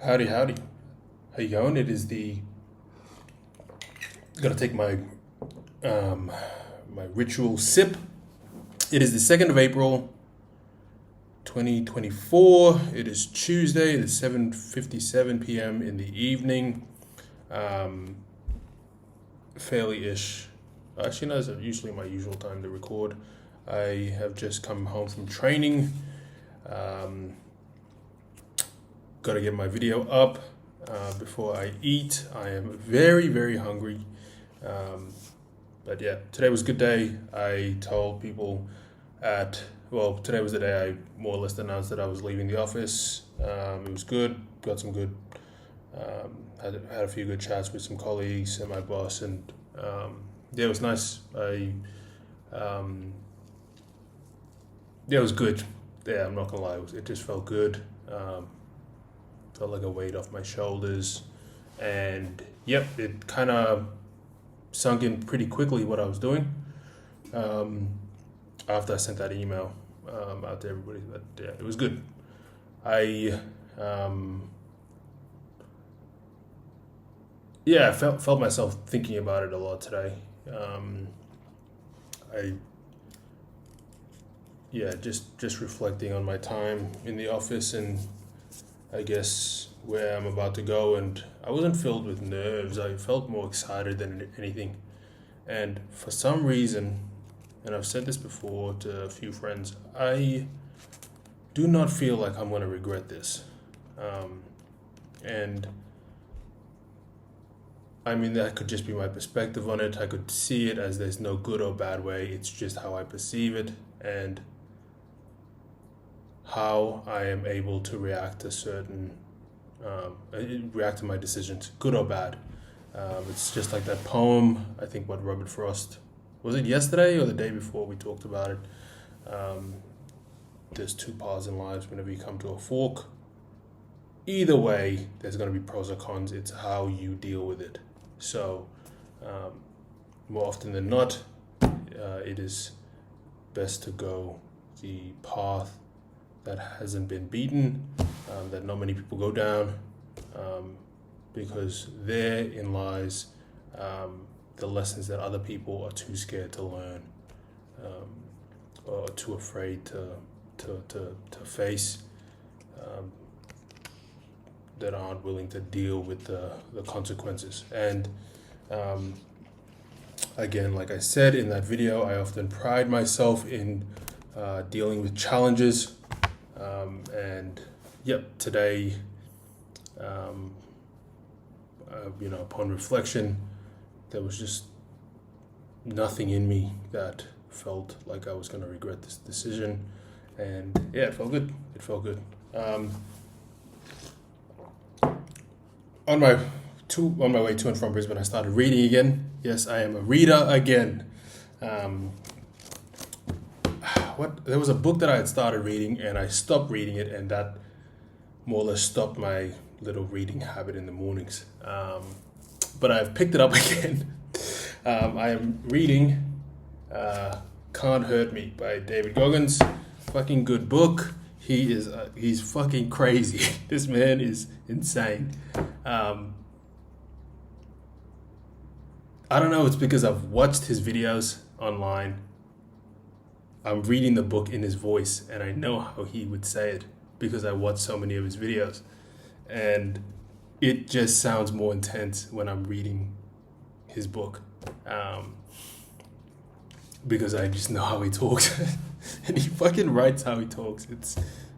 Howdy, howdy. How you going? It is the gotta take um my ritual sip. It is the 2nd of April, 2024. It is Tuesday. It is 7:57 p.m. in the evening. Um, fairly ish. Actually, no, it's usually my usual time to record. I have just come home from training. Um, Gotta get my video up before I eat. I am very, very hungry. Um, but yeah, today was a good day. I told people today was the day I more or less announced that I was leaving the office. It was good. Got some good, had a few good chats with some colleagues and my boss, and yeah, it was nice. Yeah, it was good. Yeah, I'm not gonna lie, it just felt good. Felt like a weight off my shoulders, and yep, it kind of sunk in pretty quickly what I was doing um, after I sent that email out to everybody. But yeah, it was good. I yeah, I felt myself thinking about it a lot today. I yeah, just reflecting on my time in the office and I guess where I'm about to go, and I wasn't filled with nerves. I felt more excited than anything. And for some reason, and I've said this before to a few friends, I do not feel like I'm going to regret this. Um, and I mean, that could just be my perspective on it. I could see it as there's no good or bad way, it's just how I perceive it and how I am able to react to react to my decisions, good or bad. It's just like that poem. I think what Robert Frost, was it yesterday or the day before we talked about it? Um, there's two paths in life. Whenever you come to a fork, either way, there's going to be pros or cons. It's how you deal with it. So, um, more often than not, it is best to go the path that hasn't been beaten, that not many people go down, um, because therein lies the lessons that other people are too scared to learn, um, or too afraid to face, um, that aren't willing to deal with the consequences. And um, again, like I said in that video, I often pride myself in dealing with challenges. And yep, today, um, upon reflection, there was just nothing in me that felt like I was going to regret this decision. And yeah, it felt good. It felt good. Um, on my way to and from Brisbane, I started reading again. Yes, I am a reader again. Um, there was a book that I had started reading and I stopped reading it, and that more or less stopped my little reading habit in the mornings. But I've picked it up again. I am reading "Can't Hurt Me" by David Goggins. Fucking good book. He's fucking crazy. This man is insane. I don't know. It's because I've watched his videos online. I'm reading the book in his voice, and I know how he would say it because I watched so many of his videos, and it just sounds more intense when I'm reading his book, because I just know how he talks, and he fucking writes how he talks.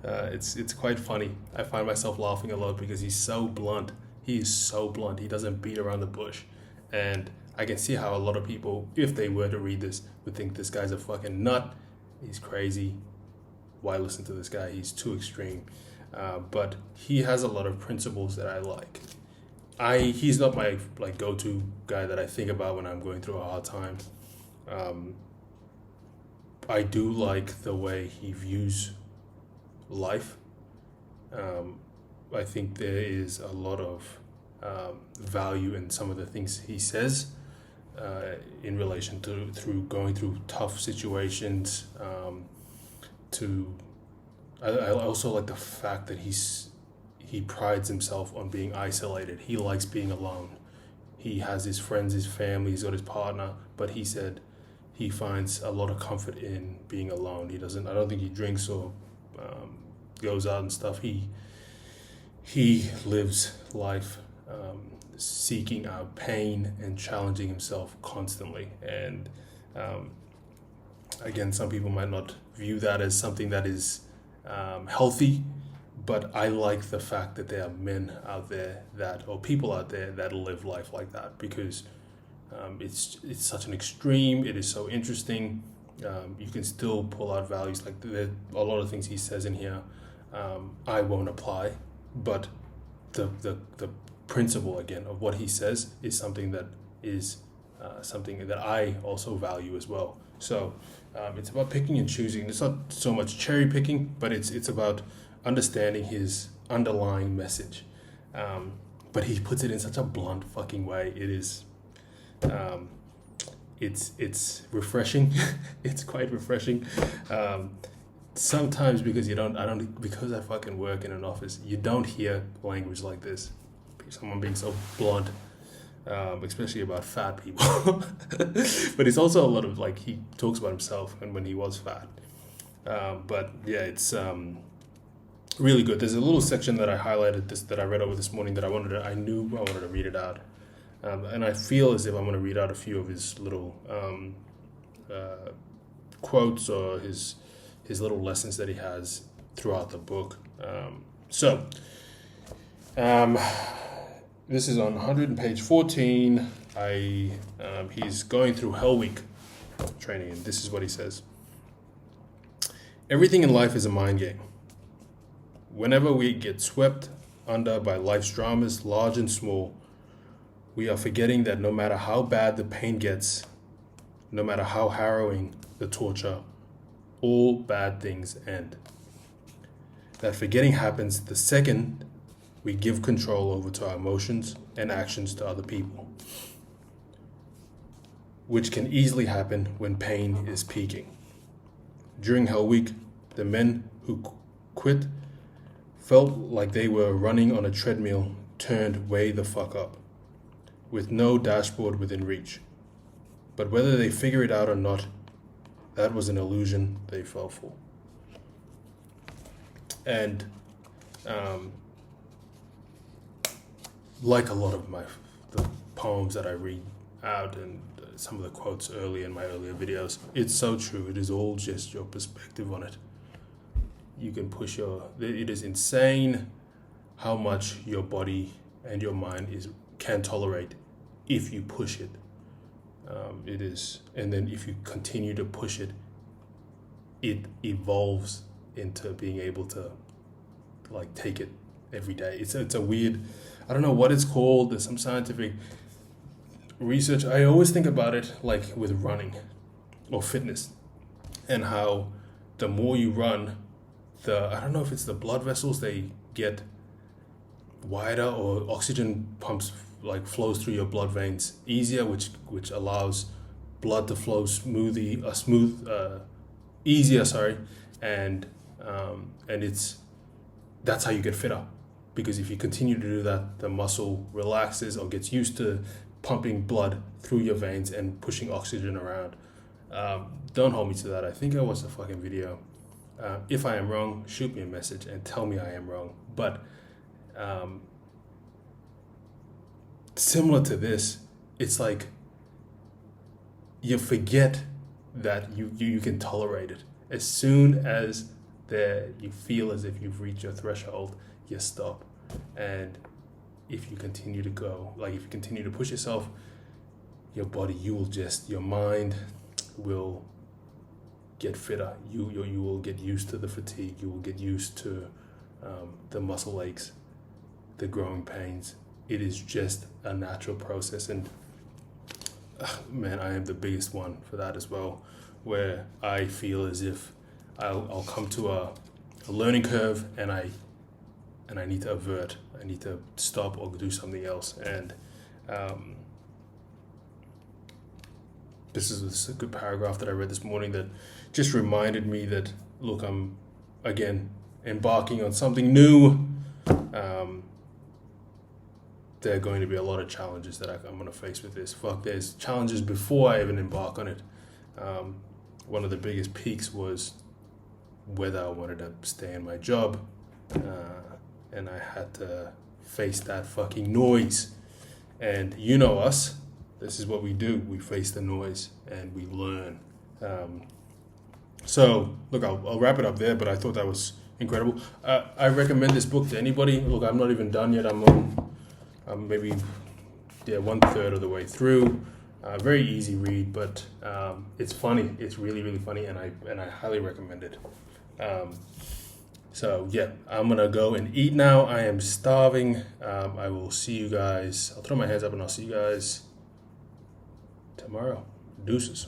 It's quite funny. I find myself laughing a lot because he's so blunt. He is so blunt. He doesn't beat around the bush, and I can see how a lot of people, if they were to read this, would think this guy's a fucking nut. He's crazy. Why listen to this guy? He's too extreme. But he has a lot of principles that I like. He's not my go-to guy that I think about when I'm going through a hard time. Um, I do like the way he views life. Um, I think there is a lot of value in some of the things he says, in relation to through going through tough situations. To I also like the fact that he prides himself on being isolated. He likes being alone. He has his friends, his family, he's got his partner, but he said he finds a lot of comfort in being alone. I don't think he drinks or goes out and stuff. He lives life seeking out pain and challenging himself constantly. And again, some people might not view that as something that is healthy, but I like the fact that there are men out there or people out there that live life like that, because it's such an extreme. It is so interesting. You can still pull out values. Like a lot of things he says in here, I won't apply, but the principle again of what he says is something that is something that I also value as well. So it's about picking and choosing. It's not so much cherry picking, but it's about understanding his underlying message. But he puts it in such a blunt fucking way. It is, it's refreshing. It's quite refreshing. Sometimes because because I fucking work in an office, you don't hear language like this. Someone being so blunt, especially about fat people. But it's also a lot of he talks about himself and when he was fat. But yeah, it's really good. There's a little section that I highlighted that I read over this morning that I knew I wanted to read it out. And I feel as if I'm going to read out a few of his little quotes or his little lessons that he has throughout the book. This is on page 14. He's going through Hell Week training, and this is what he says. Everything in life is a mind game. Whenever we get swept under by life's dramas, large and small, we are forgetting that no matter how bad the pain gets, no matter how harrowing the torture, all bad things end. That forgetting happens the second we give control over to our emotions and actions to other people, which can easily happen when pain is peaking. During Hell Week, the men who quit felt like they were running on a treadmill turned way the fuck up, with no dashboard within reach. But whether they figure it out or not, that was an illusion they fell for. And like a lot of the poems that I read out and some of the quotes in my earlier videos, it's so true. It is all just your perspective on it. You can push it is insane how much your body and your mind can tolerate if you push it. It is, and then if you continue to push it, it evolves into being able to take it every day. It's a weird, I don't know what it's called. There's some scientific research. I always think about it with running or fitness, and how the more you run, I don't know if it's the blood vessels, they get wider, or oxygen pumps flows through your blood veins easier, which allows blood to flow easier, and that's how you get fitter, because if you continue to do that, the muscle relaxes or gets used to pumping blood through your veins and pushing oxygen around. Don't hold me to that. I think I watched a fucking video. If I am wrong, shoot me a message and tell me I am wrong. But similar to this, it's you forget that you can tolerate it. As soon as you feel as if you've reached your threshold, you stop. And if you continue to go, if you continue to push yourself, your mind will get fitter. You will get used to the fatigue. You will get used to the muscle aches, the growing pains. It is just a natural process. And man, I am the biggest one for that as well, where I feel as if I'll come to a learning curve and I need to avert. I need to stop or do something else. And this is a good paragraph that I read this morning that just reminded me that, look, I'm again embarking on something new. there are going to be a lot of challenges that I'm going to face with this. Fuck, there's challenges before I even embark on it. One of the biggest peaks was whether I wanted to stay in my job, and I had to face that fucking noise. And you know us, this is what we do. We face the noise and we learn. So, look, I'll wrap it up there, but I thought that was incredible. I recommend this book to anybody. Look, I'm not even done yet. I'm maybe 1/3 of the way through. Very easy read, but it's funny. It's really, really funny, and I highly recommend it. So yeah, I'm gonna go and eat now. I am starving. I will see you guys. I'll throw my hands up and I'll see you guys tomorrow. Deuces.